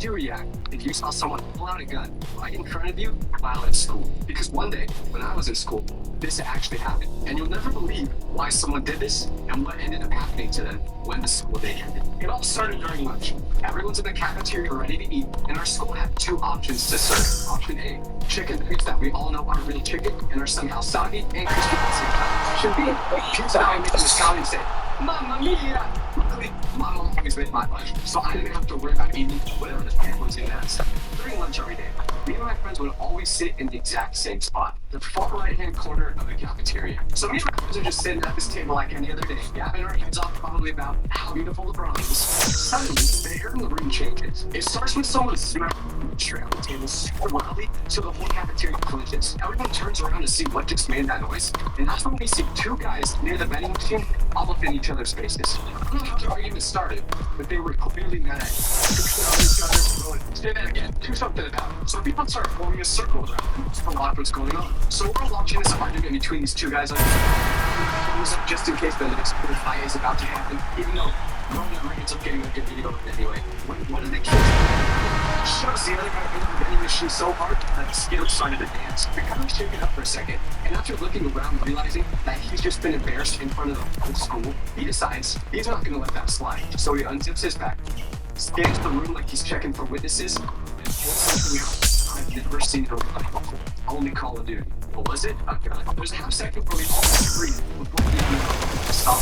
would you react if you saw someone pull out a gun right in front of you while at school? Because one day, when I was in school, this actually happened. And you'll never believe why someone did this and what ended up happening to them when the school day ended. It all started during lunch. Everyone's in the cafeteria ready to eat, and our school had two options to serve. Option A, chicken nuggets that we all know aren't real chicken and are somehow soggy and crispy at the same time. Option B, pizza that I made in the shower and said, Mamma mia! Luckily, my mom always made my lunch, so I didn't have to worry about eating whatever the heck was in that stuff. During lunch every day, me and my friends would always sit in the exact same spot, the far right-hand corner of the cafeteria. So me and my friends are just sitting at this table like any other day, yapping our heads off probably about how beautiful the bronze is. Suddenly, the air in the room changes. It starts with someone smacking the tray on the table super loudly, so the whole cafeteria clinches. Everyone turns around to see what just made that noise, and that's when we see two guys near the vending machine all up in each other's faces. I don't know how the argument started, but they were clearly mad. Pushing on each other, going, say that again, do something about it. So people start forming a circle around to watch what's going on. So we're watching this argument between these two guys on just in case the next big fight is about to happen, even though no one ever ends up getting a good video of it anyway. One of the kids shoves the other guy into the vending machine so hard that the scales started to dance. We kind of shake it up for a second, and after looking around and realizing that he's just been embarrassed in front of the whole school, he decides he's not going to let that slide. So he unzips his back, scans the room like he's checking for witnesses, and pulls something out I've never seen in real life before. Only Call of Duty. What was it? A gun. There's a half second where we all agree before we even know. Stop.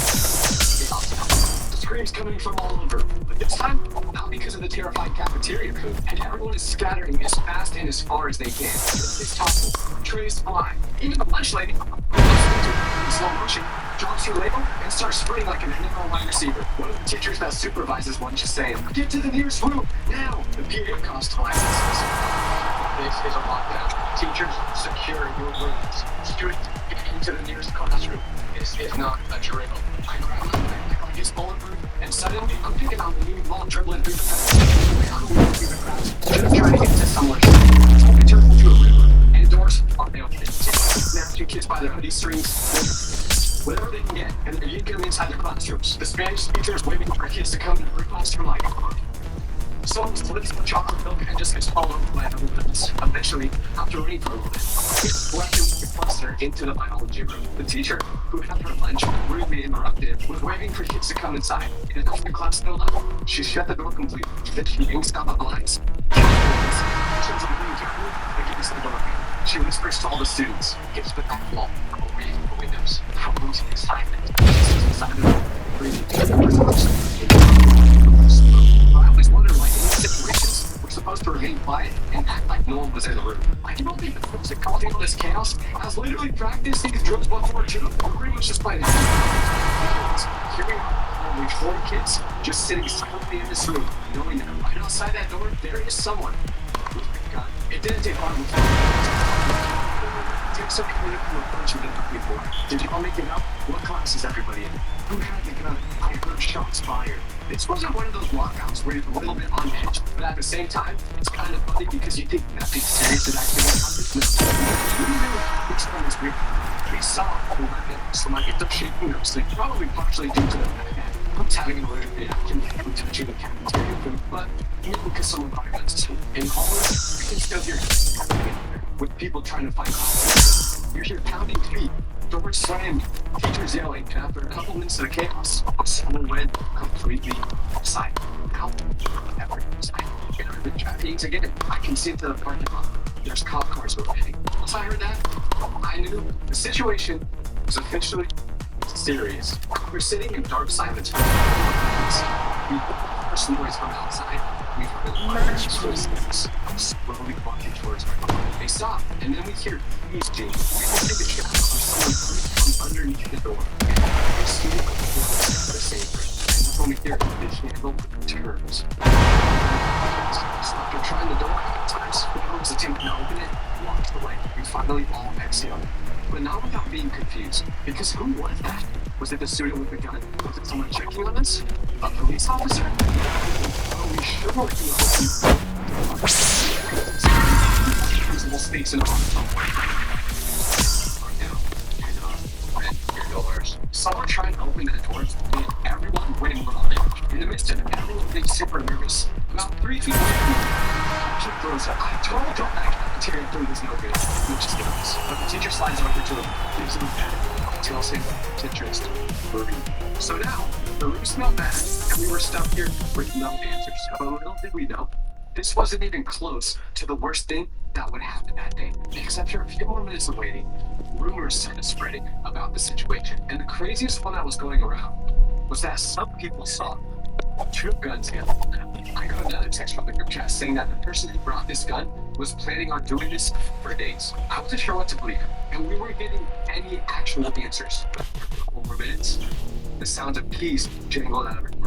The screams coming from all over, but this time, not because of the terrified cafeteria crew, and everyone is scattering as fast and as far as they can. It's toppled, trays fly. Even the lunch lady, in slow motion, drops her label and starts sprinting like an NFL wide receiver. One of the teachers that supervises lunch is saying, "Get to the nearest room, now!" The period comes to life. This is a lockdown. Teachers, secure your rooms. Students, get into the nearest classroom. This is not a drill. I grab my backpack like it's bulletproof, and suddenly I'm picking out the new ball dribbling through the fence. I'm moving through the crowds, just trying to get to someone. It turns into a river, and doors are open. Snatching kids by their hoodie strings, whatever they can get, and they're yanking them inside their classrooms. The Spanish teacher is waiting for kids to come to her classroom like, someone slips the chocolate milk and just gets followed by other adults. Eventually, after running for a little bit, it's collecting the cluster into the biology room. The teacher, who had her lunch rudely interrupted, was waiting for kids to come inside. And after class filled up, she shut the door completely. Then she yanks down the blinds. She turns a lean carefully against the door. She whispers to all the students, "Get to the back wall, go read the windows." Rooms in silence. She sits inside the room, breathing I always wonder why in these situations we're supposed to remain quiet and act like no one was in the room. I don't think the folks that causing all this chaos has literally practiced these drills before too. We're pretty much just playing. Here we are, only 40 kids just sitting silently in this room, knowing that right outside that door there is someone with a gun. It didn't take long to take some community approach with it before. Did you all make it up? What class is everybody in? Who had the gun? I heard shots fired. This wasn't one of those walkouts where you're a little bit on edge, but at the same time, it's kind of funny because you think nothing serious is actually happening. Which one is weird? We saw a whole lot of it, so my hands are shaking nervously, probably partially due to the fact that I'm having an allergic reaction from touching the cafeteria food, but maybe because someone brought guns to in Holland, we can still hear it with people trying to find coffee. You hear pounding feet, doors slammed, teachers yelling, and after a couple minutes of chaos, someone went completely upside out. Everyone's trafficking again. I can see into the parking lot. There's cop cars overheading. Once I heard that, I knew the situation was officially serious. We're sitting in dark silence. We heard some noise from outside. We heard the fire slowly walking towards our car. They stop, and then we hear these James. We see the shadow of someone from underneath the door. We see it the same room. And that's when we hear the handle turns. So after trying the door a couple times, whoever was attempting to open it walked away. We finally all exhaled. But not without being confused, because who was that? Was it the student with the gun? Was it someone checking on us? A police officer? Oh, we sure were reasonable space in Someone trying to open the doors, and everyone went wrong. In the midst of everyone getting super nervous. About 3 feet away from me, he throws up. I totally dropped that cafeteria and thought it was no good. He was just nervous. But the teacher slides over to him, gives him a pen, tells him to just breathe. So now, the room smelled bad, and we were stuck here with no answers. But little did we know, this wasn't even close to the worst thing that would happen that day. Because after a few more minutes of waiting, rumors started spreading about the situation. And the craziest one that was going around was that some people saw 2 guns here. I got another text from the group chat saying that the person who brought this gun was planning on doing this for days. I wasn't sure what to believe, and we weren't getting any actual answers. For 4 minutes, the sound of keys jangled out of it.